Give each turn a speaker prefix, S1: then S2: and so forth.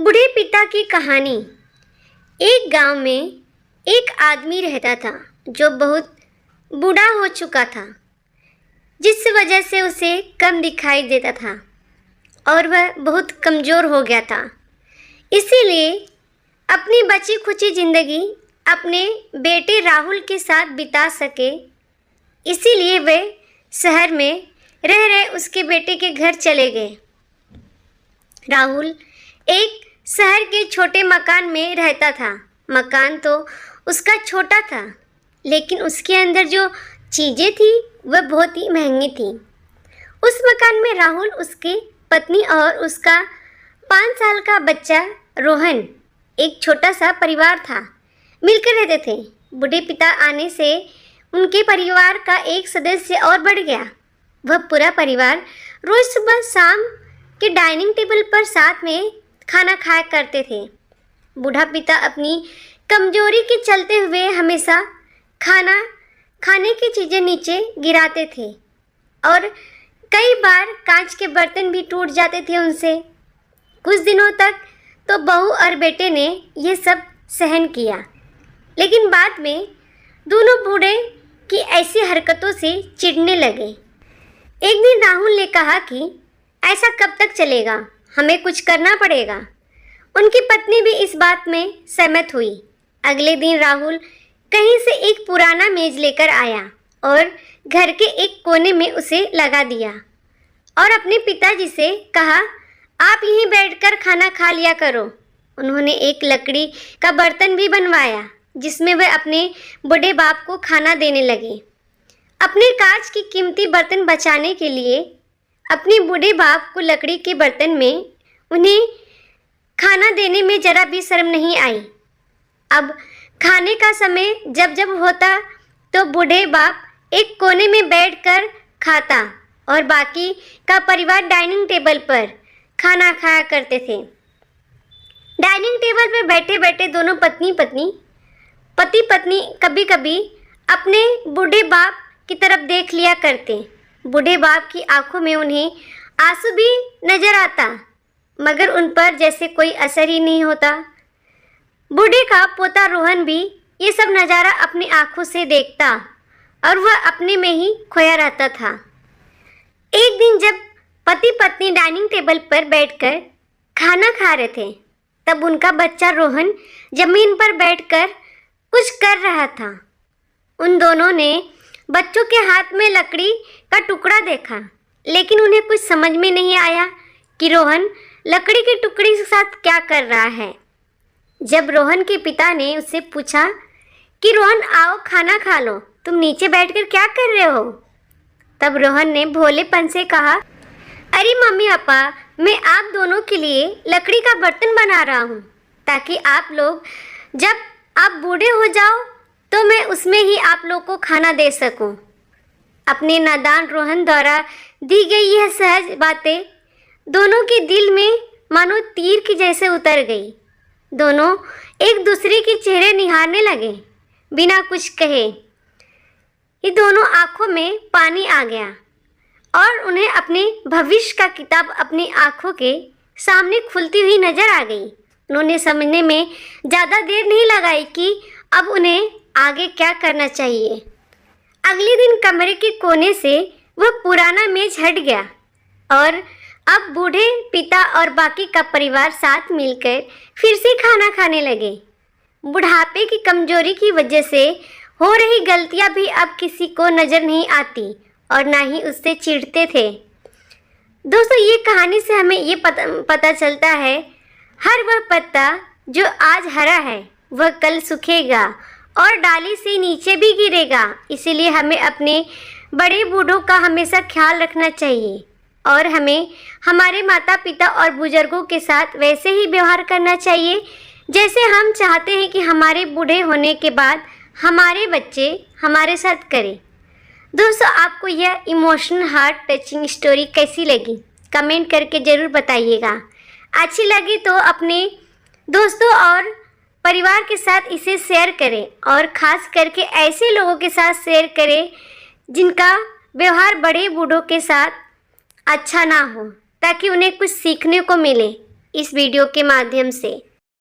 S1: बूढ़े पिता की कहानी। एक गांव में एक आदमी रहता था जो बहुत बूढ़ा हो चुका था, जिस वजह से उसे कम दिखाई देता था और वह बहुत कमज़ोर हो गया था। इसीलिए अपनी बची खुची ज़िंदगी अपने बेटे राहुल के साथ बिता सके, इसीलिए वे शहर में रह रहे उसके बेटे के घर चले गए। राहुल एक शहर के छोटे मकान में रहता था। मकान तो उसका छोटा था, लेकिन उसके अंदर जो चीज़ें थी वह बहुत ही महंगी थी। उस मकान में राहुल, उसकी पत्नी और उसका 5 साल का बच्चा रोहन, एक छोटा सा परिवार था, मिलकर रहते थे। बूढ़े पिता आने से उनके परिवार का एक सदस्य और बढ़ गया। वह पूरा परिवार रोज़ सुबह शाम के डाइनिंग टेबल पर साथ में खाना खाया करते थे। बूढ़ा पिता अपनी कमजोरी के चलते हुए हमेशा खाने की चीज़ें नीचे गिराते थे और कई बार कांच के बर्तन भी टूट जाते थे उनसे। कुछ दिनों तक तो बहू और बेटे ने ये सब सहन किया, लेकिन बाद में दोनों बूढ़े की ऐसी हरकतों से चिढ़ने लगे। एक दिन राहुल ने कहा कि ऐसा कब तक चलेगा, हमें कुछ करना पड़ेगा। उनकी पत्नी भी इस बात में सहमत हुई। अगले दिन राहुल कहीं से एक पुराना मेज लेकर आया और घर के एक कोने में उसे लगा दिया और अपने पिताजी से कहा, आप यहीं बैठकर खाना खा लिया करो। उन्होंने एक लकड़ी का बर्तन भी बनवाया जिसमें वह अपने बूढ़े बाप को खाना देने लगे। अपने कांच की कीमती बर्तन बचाने के लिए अपने बूढ़े बाप को लकड़ी के बर्तन में उन्हें खाना देने में जरा भी शर्म नहीं आई। अब खाने का समय जब जब होता तो बूढ़े बाप एक कोने में बैठकर खाता और बाकी का परिवार डाइनिंग टेबल पर खाना खाया करते थे। डाइनिंग टेबल पर बैठे बैठे दोनों पति पत्नी कभी कभी अपने बूढ़े बाप की तरफ देख लिया करते। बूढ़े बाप की आंखों में उन्हें आंसू भी नजर आता, मगर उन पर जैसे कोई असर ही नहीं होता। बूढ़े का पोता रोहन भी ये सब नज़ारा अपनी आंखों से देखता और वह अपने में ही खोया रहता था। एक दिन जब पति पत्नी डाइनिंग टेबल पर बैठकर खाना खा रहे थे, तब उनका बच्चा रोहन जमीन पर बैठकर कुछ कर रहा था। उन दोनों ने बच्चों के हाथ में लकड़ी का टुकड़ा देखा, लेकिन उन्हें कुछ समझ में नहीं आया कि रोहन लकड़ी के टुकड़े के साथ क्या कर रहा है। जब रोहन के पिता ने उससे पूछा कि रोहन आओ खाना खा लो, तुम नीचे बैठकर क्या कर रहे हो, तब रोहन ने भोलेपन से कहा, अरे मम्मी पापा, मैं आप दोनों के लिए लकड़ी का बर्तन बना रहा हूँ ताकि आप लोग जब आप बूढ़े हो जाओ तो मैं उसमें ही आप लोग को खाना दे सकूं। अपने नादान रोहन द्वारा दी गई यह सहज बातें दोनों के दिल में मानो तीर की जैसे उतर गई। दोनों एक दूसरे के चेहरे निहारने लगे बिना कुछ कहे। ये दोनों आंखों में पानी आ गया और उन्हें अपने भविष्य का किताब अपनी आंखों के सामने खुलती हुई नजर आ गई। उन्होंने समझने में ज़्यादा देर नहीं लगाई कि अब उन्हें आगे क्या करना चाहिए। अगले दिन कमरे के कोने से वह पुराना मेज हट गया और अब बूढ़े पिता और बाकी का परिवार साथ मिलकर फिर से खाना खाने लगे। बुढ़ापे की कमजोरी की वजह से हो रही गलतियां भी अब किसी को नज़र नहीं आती और ना ही उससे चिढ़ते थे। दोस्तों, ये कहानी से हमें ये पता चलता है, हर वह पत्ता जो आज हरा है वह कल सूखेगा और डाली से नीचे भी गिरेगा। इसीलिए हमें अपने बड़े बूढ़ों का हमेशा ख्याल रखना चाहिए और हमें हमारे माता पिता और बुजुर्गों के साथ वैसे ही व्यवहार करना चाहिए जैसे हम चाहते हैं कि हमारे बूढ़े होने के बाद हमारे बच्चे हमारे साथ करें। दोस्तों, आपको यह इमोशनल हार्ट टचिंग स्टोरी कैसी लगी, कमेंट करके ज़रूर बताइएगा। अच्छी लगी तो अपने दोस्तों और परिवार के साथ इसे शेयर करें और ख़ास करके ऐसे लोगों के साथ शेयर करें जिनका व्यवहार बड़े बूढ़ों के साथ अच्छा ना हो, ताकि उन्हें कुछ सीखने को मिले। इस वीडियो के माध्यम से